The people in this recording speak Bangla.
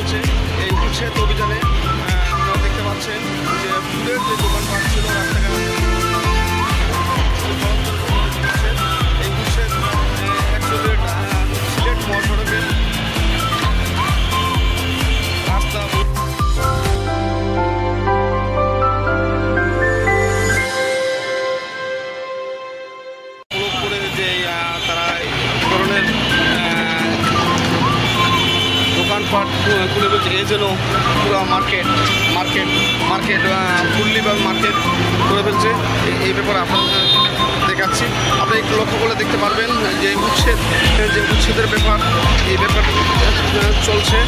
চলছে এই উচ্ছেদ অভিযানে। আপনারা দেখতে পাচ্ছেন যে ফুলের যে দোকানপাট ছিল রাস্তাঘাট, এই উচ্ছেদ অ্যাকচুয়ালি সিলেট মহাসড়কের রাস্তা করে যে তারা এই ধরনের দোকানপাট খুলে বলছে এ যেন পুরো মার্কেট ফুল্লিভাবে মার্কেট করে ফেলছে। এই ব্যাপারে আপনাদের দেখাচ্ছি, আপনি একটু লক্ষ্য করে দেখতে পারবেন যে উচ্ছেদের ব্যাপার, এই ব্যাপারটা চলছে।